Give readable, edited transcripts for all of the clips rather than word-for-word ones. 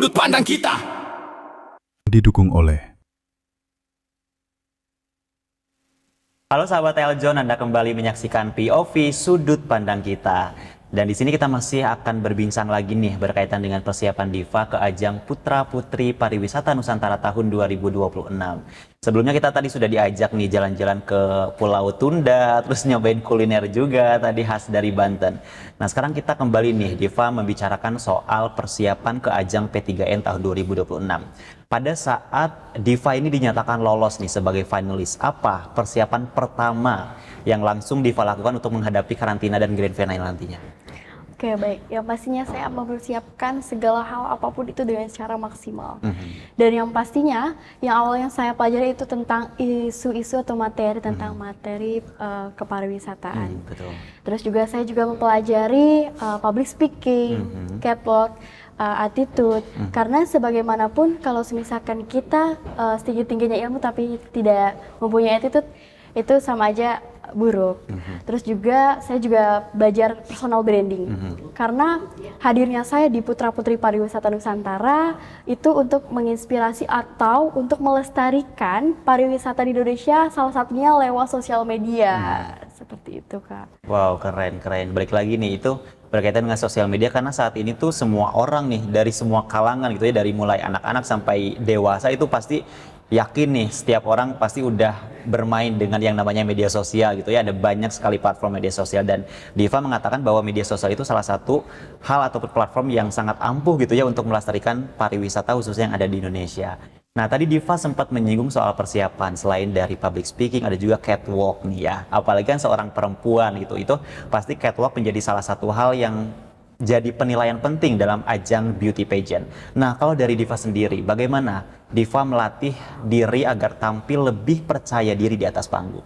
sudut pandang kita. Didukung oleh Halo sahabat Eljon, Anda kembali menyaksikan POV Sudut Pandang Kita. Dan di sini kita masih akan berbincang lagi nih berkaitan dengan persiapan Diva ke ajang Putra Putri Pariwisata Nusantara tahun 2026. Sebelumnya kita tadi sudah diajak nih jalan-jalan ke Pulau Tunda, terus nyobain kuliner juga tadi khas dari Banten. Nah sekarang kita kembali nih Diva membicarakan soal persiapan ke ajang P3N tahun 2026. Pada saat Diva ini dinyatakan lolos nih sebagai finalis, apa persiapan pertama yang langsung Diva lakukan untuk menghadapi karantina dan grand final nantinya? Oke, baik. Yang pastinya saya mempersiapkan segala hal apapun itu dengan secara maksimal. Dan yang pastinya, yang awalnya saya pelajari itu tentang isu-isu atau materi tentang materi kepariwisataan. Betul. Terus juga saya juga mempelajari public speaking, catwalk, attitude. Karena sebagaimanapun kalau misalkan kita setinggi-tingginya ilmu tapi tidak mempunyai attitude, itu sama aja buruk. Terus juga saya juga belajar personal branding. Karena hadirnya saya di Putra Putri Pariwisata Nusantara itu untuk menginspirasi atau untuk melestarikan pariwisata di Indonesia, salah satunya lewat sosial media. Seperti itu, Kak. Wow, keren. Balik lagi nih, itu berkaitan dengan sosial media karena saat ini tuh semua orang nih dari semua kalangan gitu ya, dari mulai anak-anak sampai dewasa itu pasti yakin nih setiap orang pasti udah bermain dengan yang namanya media sosial gitu ya. Ada banyak sekali platform media sosial dan Diva mengatakan bahwa media sosial itu salah satu hal ataupun platform yang sangat ampuh gitu ya untuk melestarikan pariwisata khususnya yang ada di Indonesia. Nah tadi Diva sempat menyinggung soal persiapan selain dari public speaking ada juga catwalk nih ya. Apalagi kan seorang perempuan gitu, itu pasti catwalk menjadi salah satu hal yang jadi penilaian penting dalam ajang beauty pageant. Nah kalau dari Diva sendiri, bagaimana Diva melatih diri agar tampil lebih percaya diri di atas panggung?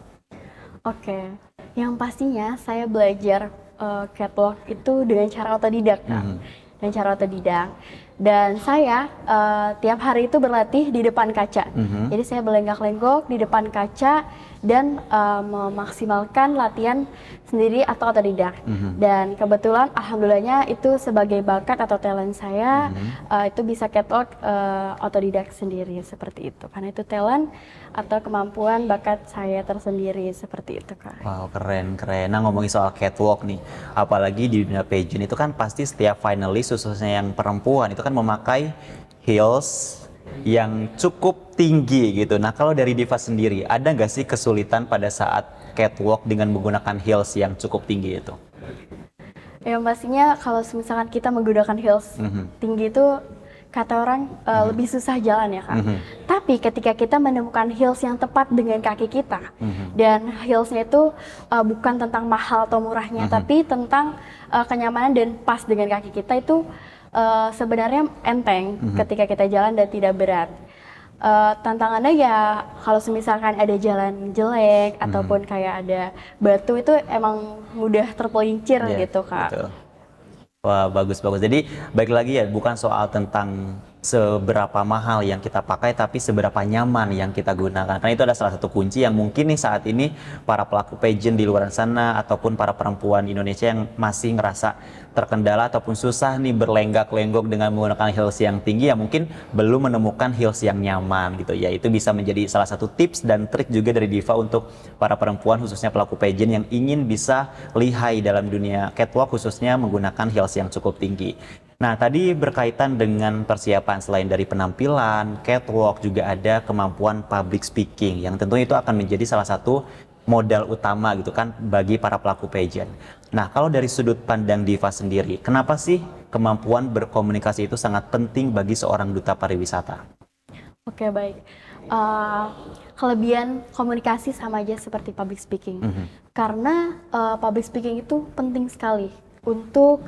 Oke, yang pastinya saya belajar catwalk itu dengan cara otodidak, Kak. Dengan cara otodidak. Dan saya tiap hari itu berlatih di depan kaca. Jadi saya berlenggak-lenggok di depan kaca dan memaksimalkan latihan sendiri atau otodidak. Dan kebetulan alhamdulillahnya itu sebagai bakat atau talent saya itu bisa catwalk otodidak sendiri seperti itu. Karena itu talent atau kemampuan bakat saya tersendiri seperti itu, Kak. Wow, keren. Nah ngomongin soal catwalk nih, apalagi di dunia pageant itu kan pasti setiap finalis khususnya yang perempuan itu kan memakai heels yang cukup tinggi gitu. Nah kalau dari Diva sendiri, ada nggak sih kesulitan pada saat catwalk dengan menggunakan heels yang cukup tinggi itu? Yang pastinya kalau misalkan kita menggunakan heels tinggi itu kata orang lebih susah jalan ya, Kak. Tapi ketika kita menemukan heels yang tepat dengan kaki kita dan heelsnya itu bukan tentang mahal atau murahnya, tapi tentang kenyamanan dan pas dengan kaki kita itu sebenarnya enteng ketika kita jalan dan tidak berat. Tantangannya ya kalau misalkan ada jalan jelek ataupun kayak ada batu itu emang mudah terpelincir gitu, Kak. Betul. Wah, bagus. Jadi baik lagi ya, bukan soal tentang seberapa mahal yang kita pakai, tapi seberapa nyaman yang kita gunakan. Karena itu adalah salah satu kunci yang mungkin nih saat ini para pelaku pageant di luar sana ataupun para perempuan Indonesia yang masih ngerasa terkendala ataupun susah nih berlenggak-lenggok dengan menggunakan heels yang tinggi, ya mungkin belum menemukan heels yang nyaman gitu ya. Itu bisa menjadi salah satu tips dan trik juga dari Diva untuk para perempuan khususnya pelaku pageant yang ingin bisa lihai dalam dunia catwalk khususnya menggunakan heels yang cukup tinggi. Nah, tadi berkaitan dengan persiapan selain dari penampilan, catwalk, juga ada kemampuan public speaking yang tentunya itu akan menjadi salah satu modal utama gitu kan bagi para pelaku pageant. Nah, kalau dari sudut pandang Diva sendiri, kenapa sih kemampuan berkomunikasi itu sangat penting bagi seorang duta pariwisata? Oke, baik. Kelebihan komunikasi sama aja seperti public speaking. Karena public speaking itu penting sekali untuk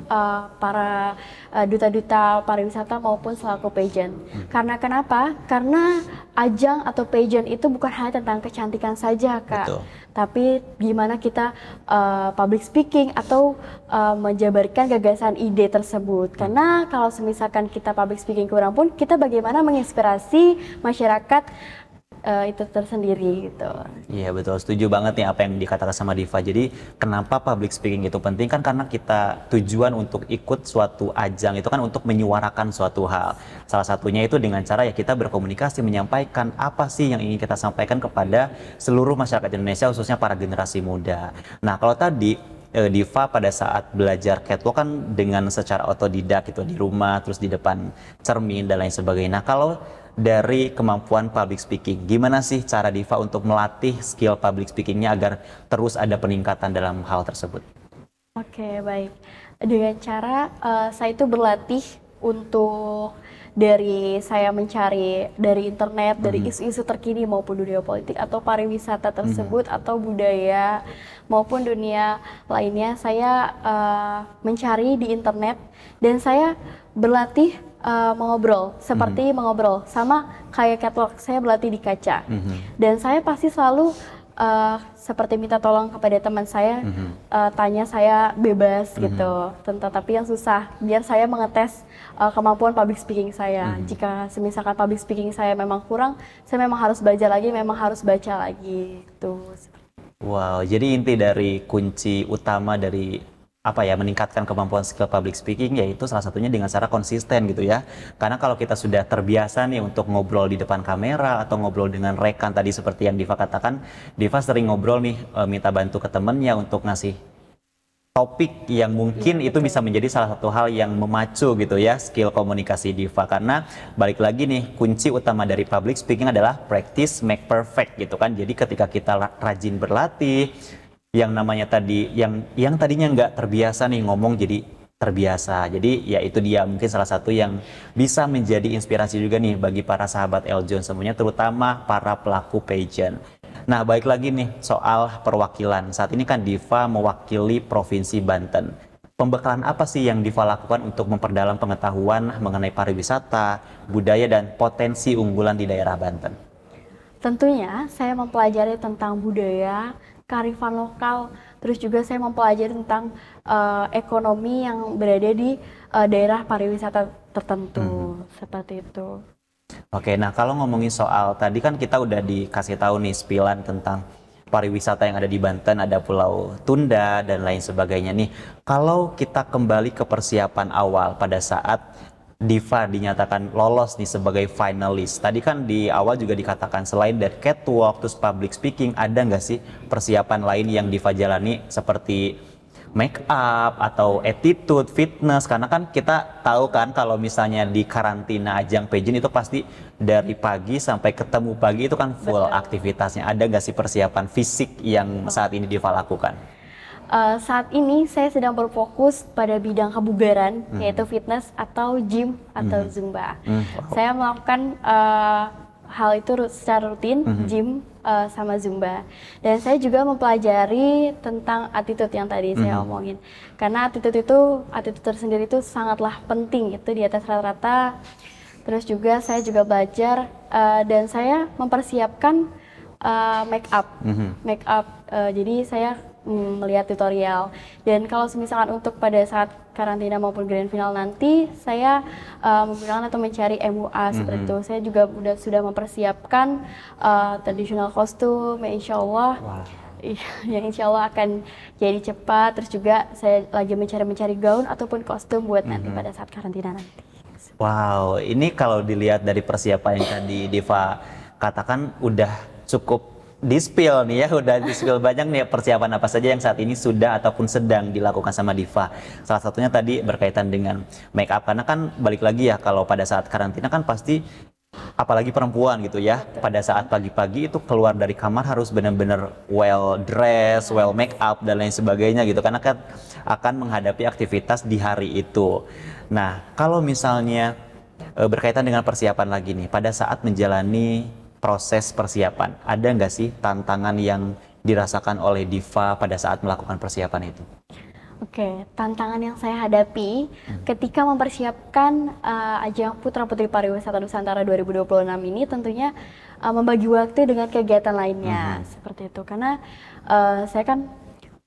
para duta-duta pariwisata maupun selaku pageant. Karena kenapa? Karena ajang atau pageant itu bukan hanya tentang kecantikan saja, Kak. Betul. Tapi gimana kita public speaking atau menjabarkan gagasan ide tersebut. Karena kalau misalkan kita public speaking kurang pun, kita bagaimana menginspirasi masyarakat itu tersendiri gitu. Iya betul, setuju banget nih apa yang dikatakan sama Diva. Jadi kenapa public speaking itu penting kan karena kita tujuan untuk ikut suatu ajang itu kan untuk menyuarakan suatu hal. Salah satunya itu dengan cara ya kita berkomunikasi, menyampaikan apa sih yang ingin kita sampaikan kepada seluruh masyarakat Indonesia khususnya para generasi muda. Nah kalau tadi Diva pada saat belajar catwalk kan dengan secara otodidak gitu di rumah, terus di depan cermin dan lain sebagainya. Nah kalau dari kemampuan public speaking, gimana sih cara Diva untuk melatih skill public speakingnya agar terus ada peningkatan dalam hal tersebut? Oke, baik. Dengan cara saya itu berlatih untuk dari saya mencari dari internet, dari isu-isu terkini maupun dunia politik atau pariwisata tersebut atau budaya maupun dunia lainnya, saya mencari di internet dan saya berlatih mengobrol, seperti mengobrol sama kayak catwalk, saya berlatih di kaca. Dan saya pasti selalu seperti minta tolong kepada teman saya, tanya saya bebas gitu tentang tapi yang susah, biar saya mengetes kemampuan public speaking saya. Jika misalkan public speaking saya memang kurang, saya memang harus belajar lagi, memang harus baca lagi gitu. Wow, jadi inti dari kunci utama dari apa ya meningkatkan kemampuan skill public speaking yaitu salah satunya dengan cara konsisten gitu ya. Karena kalau kita sudah terbiasa nih untuk ngobrol di depan kamera atau ngobrol dengan rekan tadi seperti yang Diva katakan, Diva sering ngobrol nih minta bantu ke temennya untuk ngasih topik yang mungkin itu bisa menjadi salah satu hal yang memacu gitu ya skill komunikasi Diva. Karena balik lagi nih kunci utama dari public speaking adalah practice make perfect gitu kan. Jadi ketika kita rajin berlatih, yang namanya tadi yang tadinya nggak terbiasa nih ngomong jadi terbiasa. Jadi ya itu dia mungkin salah satu yang bisa menjadi inspirasi juga nih bagi para sahabat Eljon semuanya, terutama para pelaku pageant. Nah, baik lagi nih soal perwakilan. Saat ini kan Diva mewakili Provinsi Banten. Pembekalan apa sih yang Diva lakukan untuk memperdalam pengetahuan mengenai pariwisata, budaya dan potensi unggulan di daerah Banten? Tentunya saya mempelajari tentang budaya, kearifan lokal, terus juga saya mempelajari tentang ekonomi yang berada di daerah pariwisata tertentu, seperti itu. Oke, nah kalau ngomongin soal tadi kan kita udah dikasih tahu nih spilan tentang pariwisata yang ada di Banten, ada Pulau Tunda dan lain sebagainya nih. Kalau kita kembali ke persiapan awal pada saat Diva dinyatakan lolos nih sebagai finalis. Tadi kan di awal juga dikatakan selain dari catwalk, terus public speaking, ada nggak sih persiapan lain yang Diva jalani seperti make up atau attitude, fitness? Karena kan kita tahu kan kalau misalnya di karantina ajang pageant itu pasti dari pagi sampai ketemu pagi itu kan full aktivitasnya. Ada nggak sih persiapan fisik yang saat ini Diva lakukan? Saat ini saya sedang berfokus pada bidang kebugaran, yaitu fitness atau gym atau zumba. Saya melakukan hal itu secara rutin, gym sama zumba. Dan saya juga mempelajari tentang attitude yang tadi saya omongin. Karena attitude tersendiri itu sangatlah penting, itu di atas rata-rata. Terus juga saya juga belajar dan saya mempersiapkan make up. Jadi saya melihat tutorial, dan kalau misalkan untuk pada saat karantina maupun grand final nanti saya menggunakan atau mencari MUA seperti itu. Saya juga sudah mempersiapkan traditional kostum yang insya Allah yang insya Allah akan jadi cepat. Terus juga saya lagi mencari gaun ataupun kostum buat nanti pada saat karantina nanti. Wow, ini kalau dilihat dari persiapan yang tadi Diva katakan udah cukup di-spill nih ya, udah di-spill banyak nih persiapan apa saja yang saat ini sudah ataupun sedang dilakukan sama Diva. Salah satunya tadi berkaitan dengan make up, karena kan balik lagi ya kalau pada saat karantina kan pasti apalagi perempuan gitu ya, pada saat pagi-pagi itu keluar dari kamar harus benar-benar well dress, well make up dan lain sebagainya gitu, karena kan akan menghadapi aktivitas di hari itu. Nah, kalau misalnya berkaitan dengan persiapan lagi nih, pada saat menjalani proses persiapan, ada nggak sih tantangan yang dirasakan oleh Diva pada saat melakukan persiapan itu? Oke, tantangan yang saya hadapi ketika mempersiapkan ajang Putra Putri Pariwisata Nusantara 2026 ini tentunya membagi waktu dengan kegiatan lainnya seperti itu, karena saya kan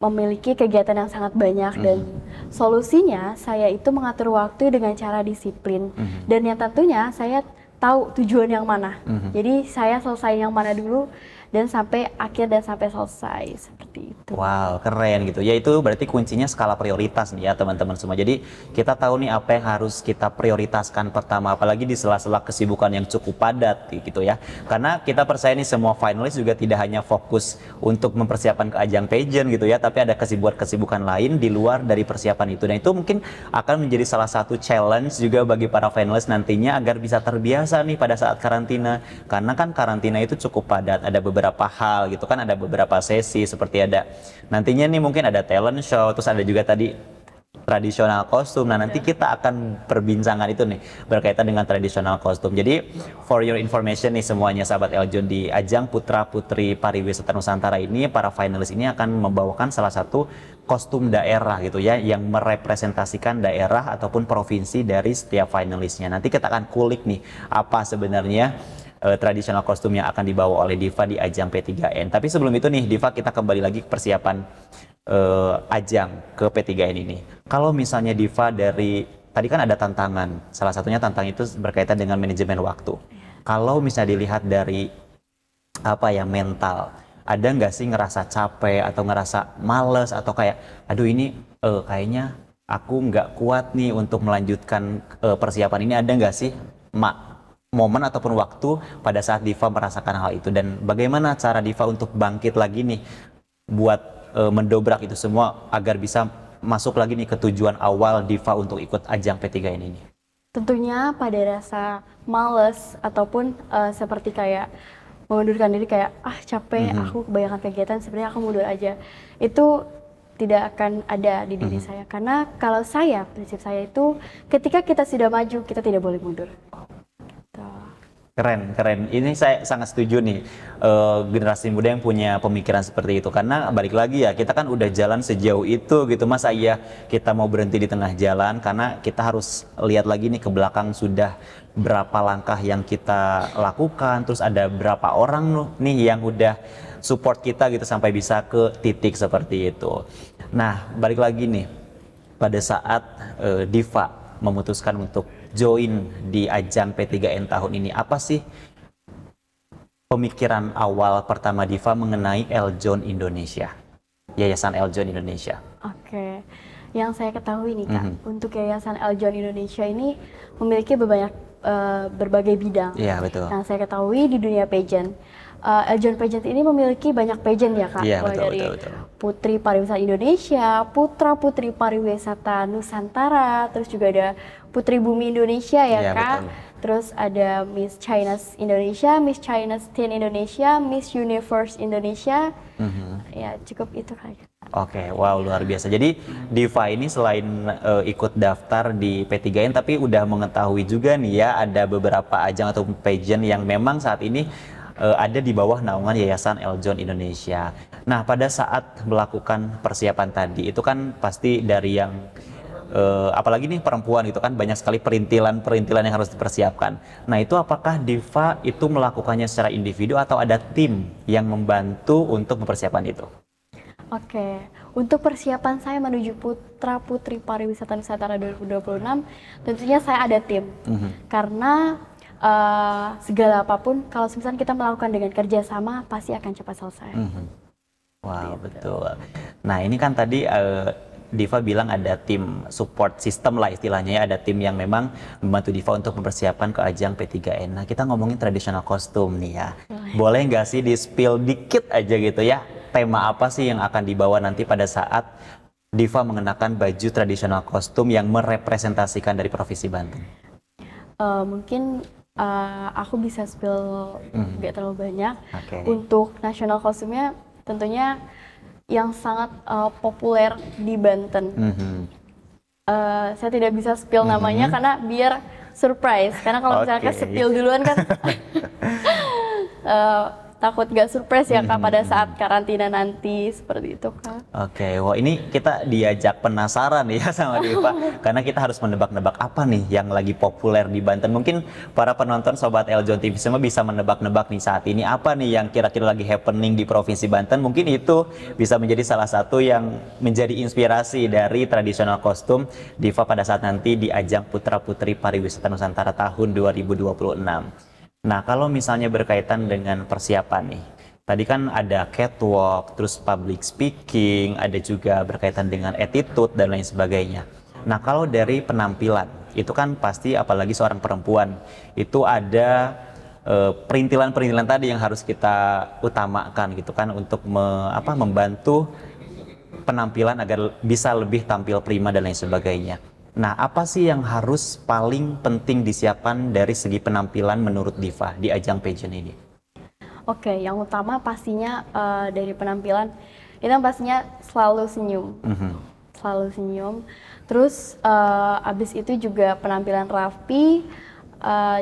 memiliki kegiatan yang sangat banyak dan solusinya saya itu mengatur waktu dengan cara disiplin dan yang tentunya saya tahu tujuan yang mana. Jadi saya selesai yang mana dulu dan sampai akhir dan sampai selesai seperti itu. Wow, keren gitu. Ya itu berarti kuncinya skala prioritas nih ya teman-teman semua. Jadi kita tahu nih apa yang harus kita prioritaskan pertama, apalagi di sela-sela kesibukan yang cukup padat gitu ya. Karena kita percaya nih semua finalis juga tidak hanya fokus untuk mempersiapkan ke ajang pageant gitu ya, tapi ada kesibukan-kesibukan lain di luar dari persiapan itu. Dan itu mungkin akan menjadi salah satu challenge juga bagi para finalis nantinya agar bisa terbiasa nih pada saat karantina. Karena kan karantina itu cukup padat, ada beberapa hal gitu kan, ada beberapa sesi seperti ada nantinya nih mungkin ada talent show, terus ada juga tadi tradisional kostum. Nah nanti kita akan perbincangan itu nih berkaitan dengan tradisional kostum. Jadi for your information nih semuanya sahabat Eljon, di ajang Putra Putri Pariwisata Nusantara ini para finalis ini akan membawakan salah satu kostum daerah gitu ya yang merepresentasikan daerah ataupun provinsi dari setiap finalisnya. Nanti kita akan kulik nih apa sebenarnya tradisional kostum yang akan dibawa oleh Diva di ajang P3N. Tapi sebelum itu nih Diva, kita kembali lagi ke persiapan ajang ke P3N ini. Kalau misalnya Diva dari tadi kan ada tantangan, salah satunya tantangan itu berkaitan dengan manajemen waktu. Kalau misalnya dilihat dari apa ya mental, ada nggak sih ngerasa capek atau ngerasa males atau kayak aduh ini kayaknya aku nggak kuat nih untuk melanjutkan persiapan ini, ada nggak sih momen ataupun waktu pada saat Diva merasakan hal itu, dan bagaimana cara Diva untuk bangkit lagi nih buat mendobrak itu semua agar bisa masuk lagi nih ke tujuan awal Diva untuk ikut ajang P3N ini? Tentunya pada rasa males ataupun seperti kayak mengundurkan diri, kayak capek, aku kebanyakan kegiatan, sebenarnya aku mundur aja. Itu tidak akan ada di diri saya, karena kalau saya, prinsip saya itu ketika kita sudah maju, kita tidak boleh mundur. Keren. Ini saya sangat setuju nih generasi muda yang punya pemikiran seperti itu, karena balik lagi ya kita kan udah jalan sejauh itu gitu, masa iya kita mau berhenti di tengah jalan? Karena kita harus lihat lagi nih ke belakang sudah berapa langkah yang kita lakukan, terus ada berapa orang nih yang udah support kita gitu sampai bisa ke titik seperti itu. Nah balik lagi nih pada saat Diva memutuskan untuk join di ajang P3N tahun ini, apa sih pemikiran awal pertama Diva mengenai Eljon Indonesia, Yayasan Eljon Indonesia? Oke, yang saya ketahui nih Kak, untuk Yayasan Eljon Indonesia ini memiliki berbagai bidang. Iya betul. Yang saya ketahui di dunia pageant, Eljon Pageant ini memiliki banyak pageant ya Kak, mulai dari Putri Pariwisata Indonesia, Putra Putri Pariwisata Nusantara, terus juga ada Putri Bumi Indonesia ya Kak, betul. Terus ada Miss China Indonesia, Miss China Teen Indonesia, Miss Universe Indonesia, ya cukup itu Kak. Oke, wow luar biasa. Jadi Diva ini selain ikut daftar di P3N, tapi udah mengetahui juga nih ya ada beberapa ajang atau pageant yang memang saat ini ada di bawah naungan Yayasan Eljon Indonesia. Nah pada saat melakukan persiapan tadi itu kan pasti dari yang apalagi nih perempuan gitu kan, banyak sekali perintilan yang harus dipersiapkan. Nah itu apakah Diva itu melakukannya secara individu atau ada tim yang membantu untuk mempersiapkan itu? Oke, untuk persiapan saya menuju Putra Putri Pariwisata Nusantara 2026, tentunya saya ada tim. Karena segala apapun, kalau misalnya kita melakukan dengan kerjasama, pasti akan cepat selesai. Wow, betul. Nah ini kan tadi Diva bilang ada tim support system lah istilahnya ya, ada tim yang memang membantu Diva untuk mempersiapkan ke ajang P3N. Nah kita ngomongin tradisional kostum nih ya, boleh nggak sih di-spill dikit aja gitu ya, tema apa sih yang akan dibawa nanti pada saat Diva mengenakan baju tradisional kostum yang merepresentasikan dari Provinsi Banten? Mungkin aku bisa spill nggak terlalu banyak. Okay. Untuk nasional kostumnya tentunya yang sangat populer di Banten. Saya tidak bisa spill namanya karena biar surprise. Karena kalau misalnya spill duluan kan takut nggak surprise ya Kak pada saat karantina nanti seperti itu Kak. Oke, wah ini kita diajak penasaran ya sama Diva, karena kita harus menebak-nebak apa nih yang lagi populer di Banten. Mungkin para penonton Sobat Eljon TV semua bisa menebak-nebak nih saat ini apa nih yang kira-kira lagi happening di Provinsi Banten. Mungkin itu bisa menjadi salah satu yang menjadi inspirasi dari tradisional kostum Diva pada saat nanti di ajang Putra Putri Pariwisata Nusantara tahun 2026. Nah, kalau misalnya berkaitan dengan persiapan nih, tadi kan ada catwalk, terus public speaking, ada juga berkaitan dengan attitude dan lain sebagainya. Nah, kalau dari penampilan, itu kan pasti apalagi seorang perempuan, itu ada perintilan-perintilan tadi yang harus kita utamakan gitu kan untuk membantu penampilan agar bisa lebih tampil prima dan lain sebagainya. Nah, apa sih yang harus paling penting disiapkan dari segi penampilan menurut Diva di ajang pageant ini? Oke, yang utama pastinya dari penampilan itu pastinya selalu senyum, selalu senyum. Terus abis itu juga penampilan rapi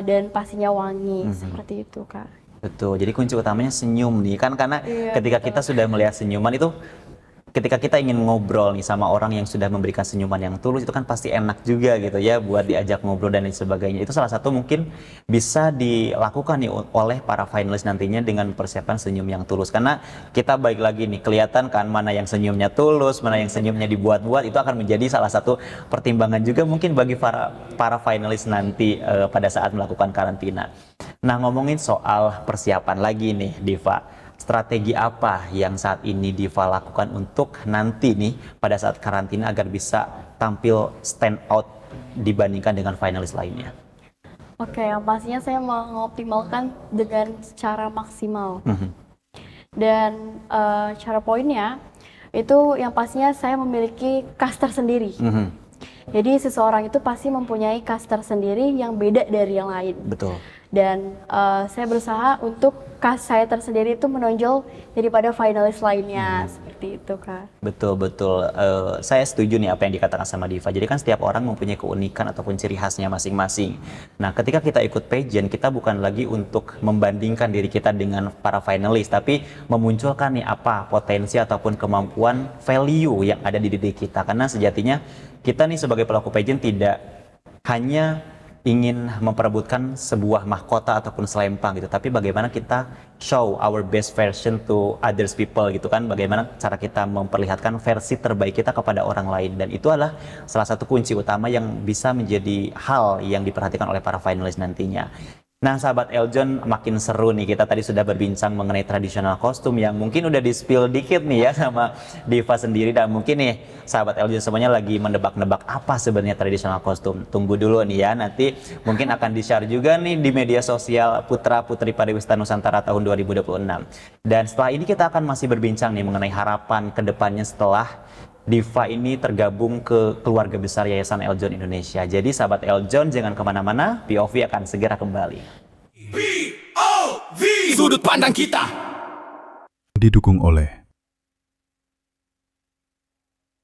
dan pastinya wangi seperti itu Kak. Betul. Jadi kunci utamanya senyum nih kan, karena ketika betul. kita sudah melihat senyuman itu, ketika kita ingin ngobrol nih sama orang yang sudah memberikan senyuman yang tulus, itu kan pasti enak juga gitu ya buat diajak ngobrol dan lain sebagainya. Itu salah satu mungkin bisa dilakukan nih oleh para finalis nantinya dengan persiapan senyum yang tulus. Karena kita baik lagi nih, kelihatan kan mana yang senyumnya tulus, mana yang senyumnya dibuat-buat, itu akan menjadi salah satu pertimbangan juga mungkin bagi para finalis nanti pada saat melakukan karantina. Nah, ngomongin soal persiapan lagi nih Diva, strategi apa yang saat ini Diva lakukan untuk nanti nih pada saat karantina agar bisa tampil stand out dibandingkan dengan finalis lainnya? Oke, yang pastinya saya mengoptimalkan dengan secara maksimal. Dan cara poinnya itu yang pastinya saya memiliki caster sendiri. Jadi seseorang itu pasti mempunyai caster sendiri yang beda dari yang lain. Betul. Dan saya berusaha untuk cast saya tersendiri itu menonjol daripada finalis lainnya, seperti itu Kak. Betul. Saya setuju nih apa yang dikatakan sama Diva. Jadi kan setiap orang mempunyai keunikan ataupun ciri khasnya masing-masing. Nah, ketika kita ikut pageant, kita bukan lagi untuk membandingkan diri kita dengan para finalis, tapi memunculkan nih apa potensi ataupun kemampuan value yang ada di diri kita. Karena sejatinya kita nih sebagai pelaku pageant tidak hanya ingin memperebutkan sebuah mahkota ataupun selempang gitu, tapi bagaimana kita show our best version to others people gitu kan, bagaimana cara kita memperlihatkan versi terbaik kita kepada orang lain, dan itu adalah salah satu kunci utama yang bisa menjadi hal yang diperhatikan oleh para finalis nantinya. Nah, sahabat Eljon, makin seru nih, kita tadi sudah berbincang mengenai tradisional kostum yang mungkin udah di-spill dikit nih ya sama Diva sendiri, dan mungkin nih sahabat Eljon semuanya lagi mendebak-nebak apa sebenarnya tradisional kostum. Tunggu dulu nih ya, nanti mungkin akan di-share juga nih di media sosial Putra Putri Pariwisata Nusantara tahun 2026. Dan setelah ini kita akan masih berbincang nih mengenai harapan kedepannya setelah Diva ini tergabung ke keluarga besar Yayasan Eljon Indonesia. Jadi sahabat Eljon jangan kemana-mana, POV akan segera kembali. POV, sudut pandang kita. Didukung oleh